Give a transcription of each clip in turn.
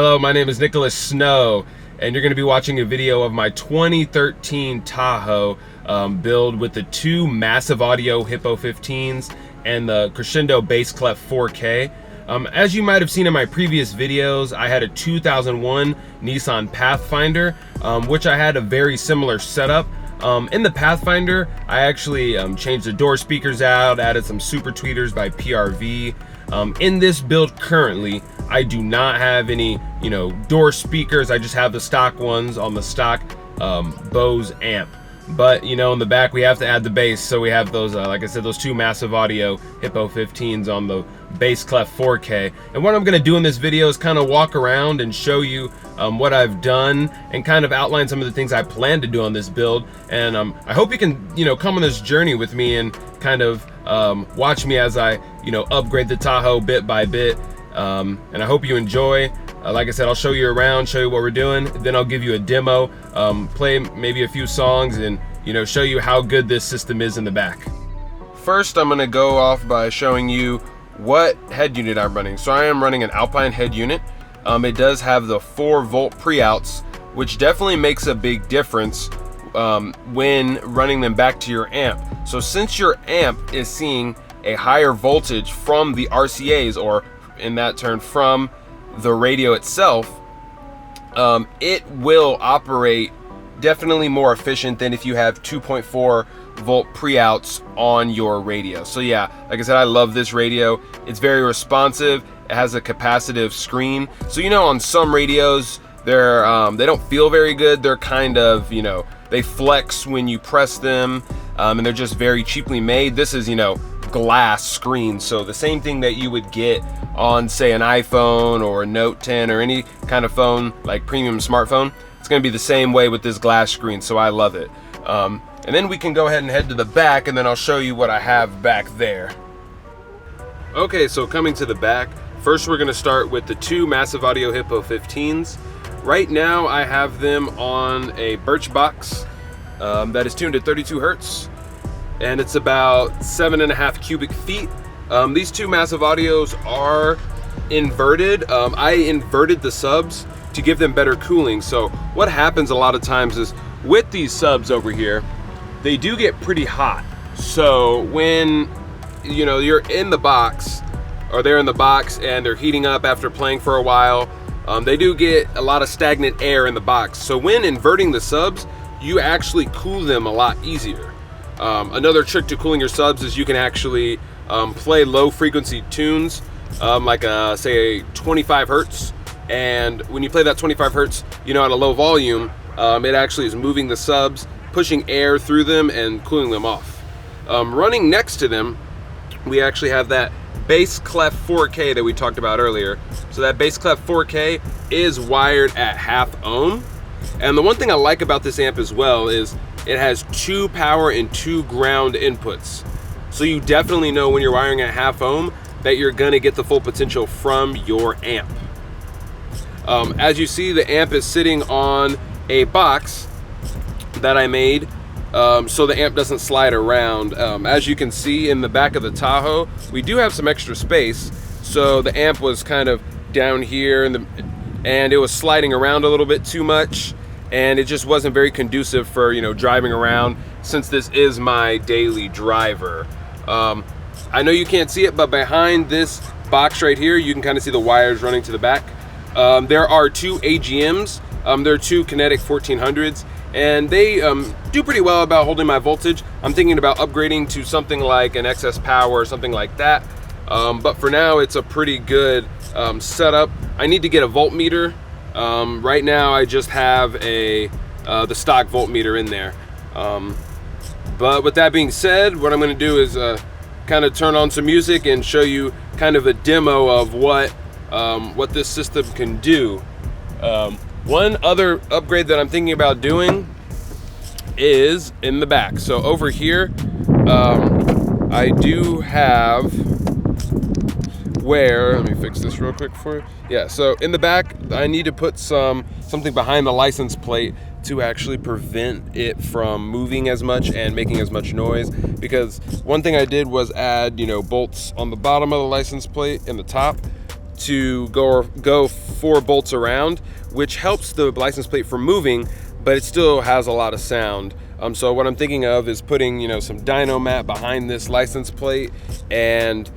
Hello, my name is Nicholas Snow, and you're going to be watching a video of my 2013 Tahoe build with the two massive audio Hippo 15s and the Crescendo BassClef 4K. As you might have seen in my previous videos, I had a 2001 Nissan Pathfinder, which I had a very similar setup. In the Pathfinder, I actually changed the door speakers out, added some super tweeters by PRV. In this build currently, I do not have any, door speakers. I just have the stock ones on the stock Bose amp. But, in the back we have to add the bass, so we have those, like I said, those two massive audio Hippo 15s on the BassClef 4K. And what I'm going to do in this video is kind of walk around and show you what I've done and kind of outline some of the things I plan to do on this build. And I hope you can, come on this journey with me and kind of watch me as I, upgrade the Tahoe bit by bit. And I hope you enjoy. Like I said, I'll show you around, show you what we're doing, then I'll give you a demo, play maybe a few songs, and show you how good this system is in the back. First, I'm going to go off by showing you what head unit I'm running. So I am running an Alpine head unit. It does have the 4-volt pre-outs, which definitely makes a big difference when running them back to your amp. So since your amp is seeing a higher voltage from the RCAs, or in that turn from the radio itself, it will operate definitely more efficient than if you have 2.4 volt pre-outs on your radio. So yeah, like I said, I love this radio. It's very responsive. It has a capacitive screen. So on some radios, they're they don't feel very good. They're kind of, they flex when you press them, and they're just very cheaply made. This is, glass screen, so the same thing that you would get on, say, an iPhone or a Note 10 or any kind of phone, like premium smartphone. It's going to be the same way with this glass screen, so I love it. And then we can go ahead and head to the back, and then I'll show you what I have back there. Okay, so coming to the back, first we're going to start with the two massive audio Hippo 15s. Right now I have them on a Birchbox that is tuned at 32 hertz. And it's about 7.5 cubic feet. These two massive audios are inverted. I inverted the subs to give them better cooling. So what happens a lot of times is with these subs over here, they do get pretty hot. So when you're in the box, or they're in the box and they're heating up after playing for a while, they do get a lot of stagnant air in the box. So when inverting the subs, you actually cool them a lot easier. Another trick to cooling your subs is you can actually play low frequency tunes, like say 25 hertz. And when you play that 25 hertz, at a low volume, it actually is moving the subs, pushing air through them and cooling them off. Running next to them, we actually have that BassClef 4K that we talked about earlier. So that BassClef 4K is wired at 0.5 ohm. And the one thing I like about this amp as well is it has 2 power and 2 ground inputs. So you definitely know when you're wiring at 0.5 ohm that you're gonna get the full potential from your amp. As you see, the amp is sitting on a box that I made so the amp doesn't slide around. As you can see in the back of the Tahoe, we do have some extra space. So the amp was kind of down here and it was sliding around a little bit too much. And it just wasn't very conducive for driving around, since this is my daily driver. I know you can't see it, but behind this box right here, you can kind of see the wires running to the back. There are 2 AGMs. They're 2 Kinetik 1400s, and they do pretty well about holding my voltage. I'm thinking about upgrading to something like an XS Power or something like that. But for now, it's a pretty good setup. I need to get a voltmeter. Right now I just have the stock voltmeter in there. But with that being said, what I'm going to do is kind of turn on some music and show you kind of a demo of what this system can do. One other upgrade that I'm thinking about doing is in the back. So over here, I do have let me fix this real quick for you. Yeah, so in the back, I need to put something behind the license plate to actually prevent it from moving as much and making as much noise. Because one thing I did was add, bolts on the bottom of the license plate and the top to go 4 bolts around, which helps the license plate from moving, but it still has a lot of sound. So what I'm thinking of is putting, some dyno mat behind this license plate and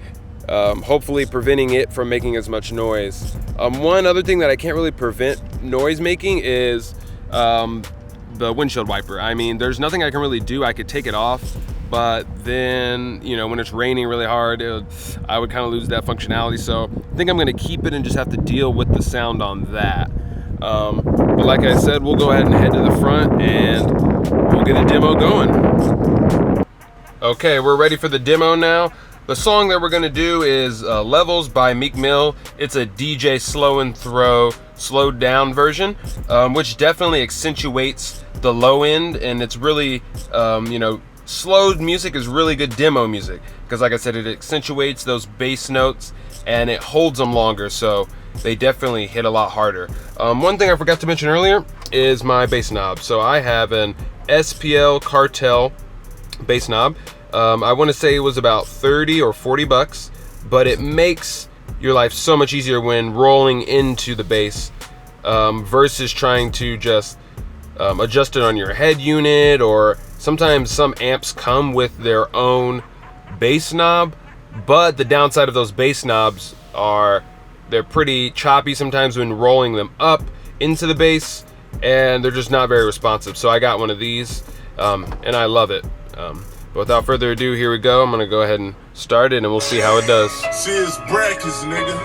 hopefully preventing it from making as much noise. One other thing that I can't really prevent noise making is the windshield wiper. I mean, there's nothing I can really do. I could take it off, but then, when it's raining really hard, I would kind of lose that functionality. So I think I'm gonna keep it and just have to deal with the sound on that. But like I said, we'll go ahead and head to the front and we'll get a demo going. Okay, we're ready for the demo now. The song that we're gonna do is Levels by Meek Mill. It's a DJ slow and throw, slowed down version, which definitely accentuates the low end, and it's really, slowed music is really good demo music, because like I said, it accentuates those bass notes and it holds them longer, so they definitely hit a lot harder. One thing I forgot to mention earlier is my bass knob. So I have an SPL Cartel bass knob. I want to say it was about 30 or 40 bucks, but it makes your life so much easier when rolling into the bass, versus trying to just adjust it on your head unit, or sometimes some amps come with their own bass knob, but the downside of those bass knobs are they're pretty choppy sometimes when rolling them up into the bass, and they're just not very responsive. So I got one of these, and I love it. But without further ado, here we go. I'm gonna go ahead and start it, and we'll see how it does. See, it's brackets, nigga.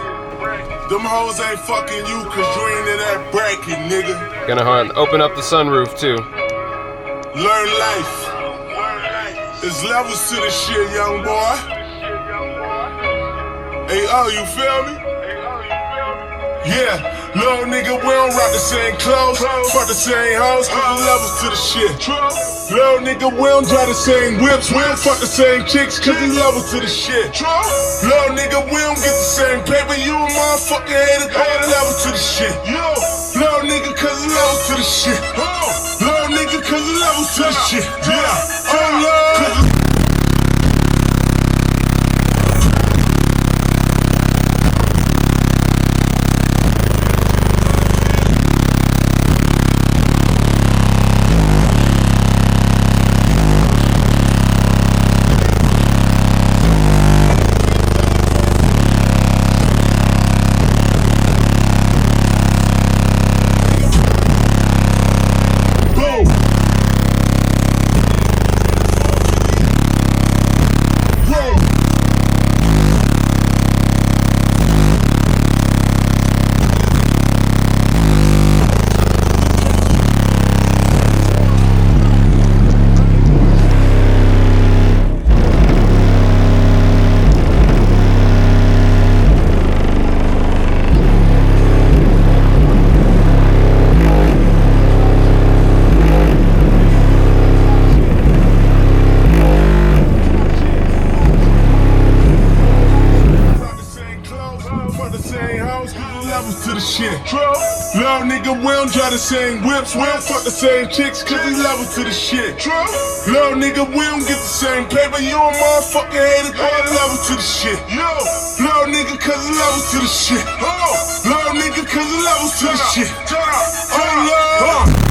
Them hoes ain't fucking you cause you ain't in that bracket, nigga. Gonna open up the sunroof too. Learn life. There's levels to this shit, young boy. Hey, oh, you feel me? Yeah, little nigga, we don't rock the same clothes, fuck the same hoes, cause the levels to the shit. Little nigga, we don't drive the same whips, we don't fuck the same chicks, cause the levels to the shit. Little nigga, we don't get the same paper, you a motherfucking hater, all the levels to the shit. Little nigga, cause the levels to the shit. Little nigga, cause the levels to the shit. Yeah, oh Lord. Little nigga, we don't drive the same whips, we don't fuck the same chicks, cause we levels to the shit. Little nigga, we don't get the same paper, you a motherfucking hater, all the levels to the shit. Little nigga, cause the levels to the shit. Little nigga, cause the levels to the shit. Oh Lord.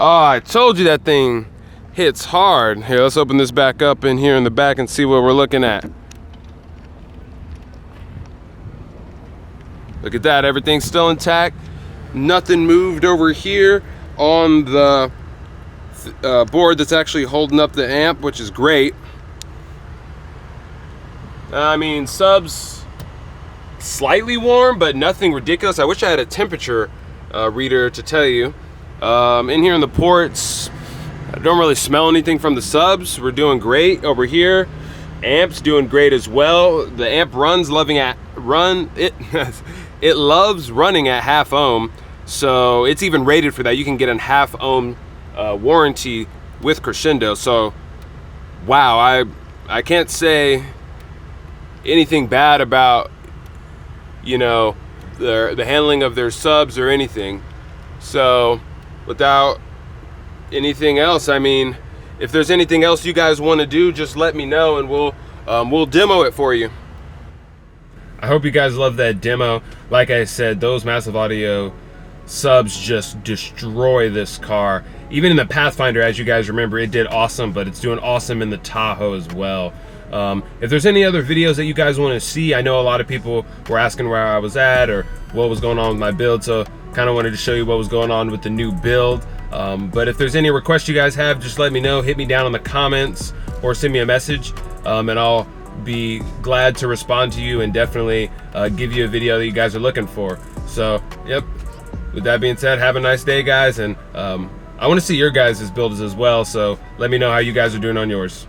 Oh, I told you that thing hits hard. Here, let's open this back up in here in the back and see what we're looking at. Look at that, everything's still intact. Nothing moved over here on the board that's actually holding up the amp, which is great. I mean, subs slightly warm, but nothing ridiculous. I wish I had a temperature reader to tell you. In here in the ports, I don't really smell anything from the subs. We're doing great over here. Amp's doing great as well. The amp runs it loves running at half ohm, so it's even rated for that. You can get a half ohm warranty with Crescendo. So wow, I can't say anything bad about you know, the handling of their subs or anything. So without anything else, I mean, if there's anything else you guys want to do, just let me know and we'll demo it for you. I hope you guys love that demo. Like I said, those massive audio subs just destroy this car. Even in the Pathfinder, as you guys remember, it did awesome, but it's doing awesome in the Tahoe as well. If there's any other videos that you guys want to see, I know a lot of people were asking where I was at or what was going on with my build, so kind of wanted to show you what was going on with the new build. But if there's any requests you guys have, just let me know. Hit me down in the comments or send me a message, and I'll be glad to respond to you and definitely give you a video that you guys are looking for. So, yep. With that being said, have a nice day, guys, and I want to see your guys' builds as well, so let me know how you guys are doing on yours.